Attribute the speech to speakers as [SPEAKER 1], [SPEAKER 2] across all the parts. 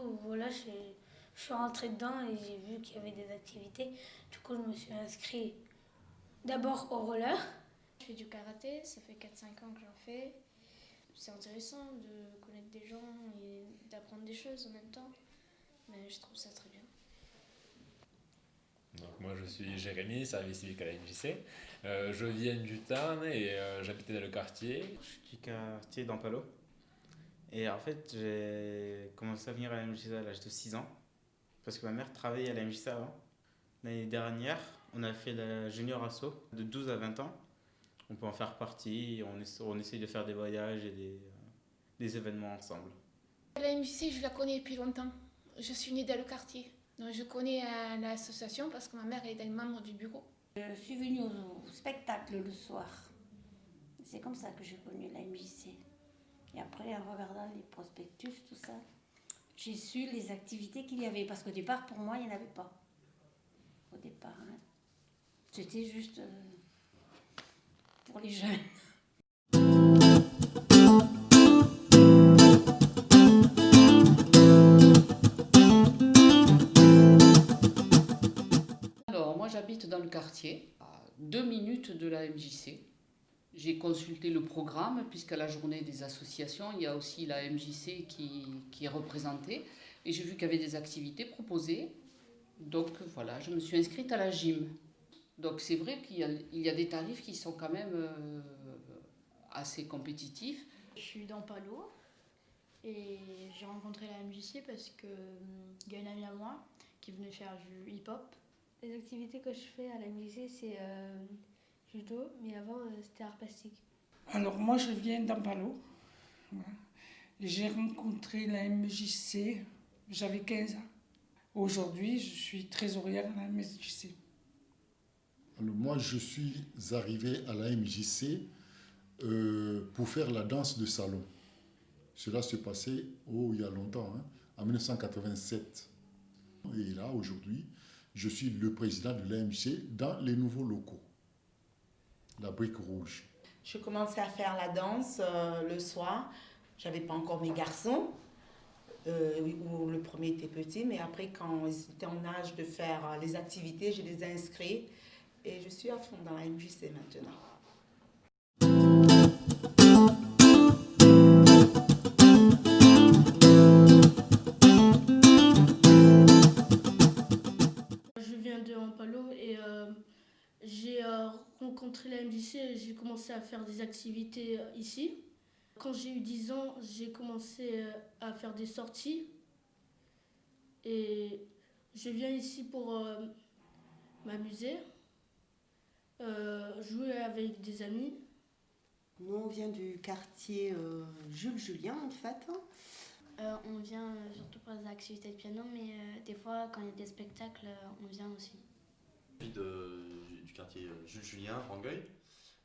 [SPEAKER 1] coup, voilà, je suis rentrée dedans et j'ai vu qu'il y avait des activités. Du coup, je me suis inscrite d'abord au roller.
[SPEAKER 2] Je fais du karaté, ça fait 4-5 ans que j'en fais. C'est intéressant de connaître des gens et d'apprendre des choses en même temps. Mais je trouve ça très bien.
[SPEAKER 3] Donc moi je suis Jérémy, service civique à la MJC. Je viens du Tarn et j'habitais dans le quartier.
[SPEAKER 4] Je suis du quartier d'Ampalo. Et en fait, j'ai commencé à venir à la MJC à l'âge de 6 ans. Parce que ma mère travaillait à la MJC avant. L'année dernière, on a fait la junior asso de 12 à 20 ans. On peut en faire partie, on essaye de faire des voyages et des événements ensemble.
[SPEAKER 5] La MJC, je la connais depuis longtemps. Je suis née dans le quartier. Donc je connais l'association parce que ma mère est membre du bureau.
[SPEAKER 6] Je suis venue au spectacle le soir. C'est comme ça que j'ai connu la MJC. Et après, en regardant les prospectus, tout ça, j'ai su les activités qu'il y avait. Parce qu'au départ, pour moi, il n'y en avait pas. Au départ, hein. C'était juste pour les jeunes.
[SPEAKER 7] Alors, moi j'habite dans le quartier, à 2 minutes de la MJC. J'ai consulté le programme, puisqu'à la journée des associations, il y a aussi la MJC qui est représentée. Et j'ai vu qu'il y avait des activités proposées. Donc voilà, je me suis inscrite à la gym. Donc c'est vrai qu'il y a des tarifs qui sont quand même assez compétitifs.
[SPEAKER 2] Je suis dans Palo et j'ai rencontré la MJC parce qu'il y a une amie à moi qui venait faire du hip-hop.
[SPEAKER 1] Les activités que je fais à la MJC, c'est judo, mais avant, c'était art plastique.
[SPEAKER 8] Alors moi je viens d'Ampalo. Voilà. J'ai rencontré la MJC, j'avais 15 ans. Aujourd'hui, je suis trésorière à la MJC.
[SPEAKER 9] Alors moi, je suis arrivé à la MJC pour faire la danse de salon. Cela se passait il y a longtemps, hein, en 1987. Et là, aujourd'hui, je suis le président de la MJC dans les nouveaux locaux, la brique rouge.
[SPEAKER 10] Je commençais à faire la danse le soir. J'avais pas encore mes garçons. Où le premier était petit, mais après, quand ils étaient en âge de faire les activités, je les ai inscrits et je suis à fond dans la MJC maintenant.
[SPEAKER 2] Je viens de Ampalo et j'ai rencontré la MJC et j'ai commencé à faire des activités ici. Quand j'ai eu 10 ans, j'ai commencé à faire des sorties et je viens ici pour m'amuser, jouer avec des amis.
[SPEAKER 11] Nous, on vient du quartier Jules Julien, en fait.
[SPEAKER 2] On vient surtout pour les activités de piano, mais des fois, quand il y a des spectacles, on vient aussi.
[SPEAKER 12] Je suis du quartier Jules Julien, Rangueil,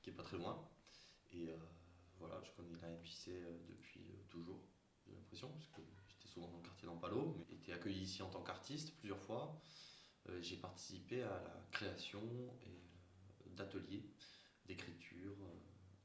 [SPEAKER 12] qui est pas très loin. Et voilà, je connais la MJC depuis toujours, j'ai l'impression, parce que j'étais souvent dans le quartier d'Ampalo. J'ai été accueilli ici en tant qu'artiste plusieurs fois. J'ai participé à la création d'ateliers d'écriture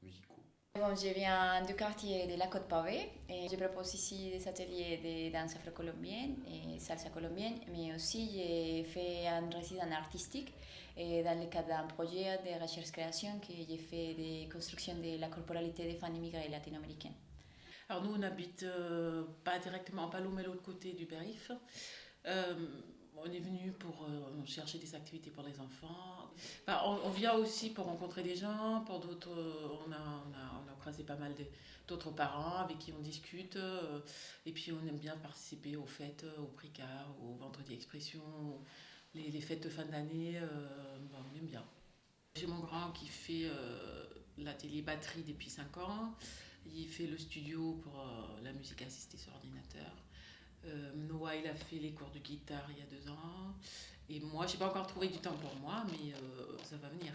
[SPEAKER 12] musicaux.
[SPEAKER 13] Bon, je viens du quartier de la Côte-Pavée et je propose ici des ateliers de danse afro-colombienne et salsa colombienne, mais aussi j'ai fait un résident artistique et dans le cadre d'un projet de recherche-création que j'ai fait de construction de la corporalité des femmes immigrées latino-américaines.
[SPEAKER 14] Alors nous on n'habite pas directement à Palo, mais l'autre côté du périph'. On est venu pour chercher des activités pour les enfants. Enfin, on vient aussi pour rencontrer des gens, pour d'autres, on a croisé pas mal d'autres parents avec qui on discute. Et puis on aime bien participer aux fêtes, au Pricard, au Vendredi Expression, les fêtes de fin d'année, on aime bien. J'ai mon grand qui fait l'atelier batterie depuis 5 ans. Il fait le studio pour la musique assistée sur ordinateur. Noah, il a fait les cours de guitare il y a 2 ans. Et moi, je n'ai pas encore trouvé du temps pour moi, mais ça va venir.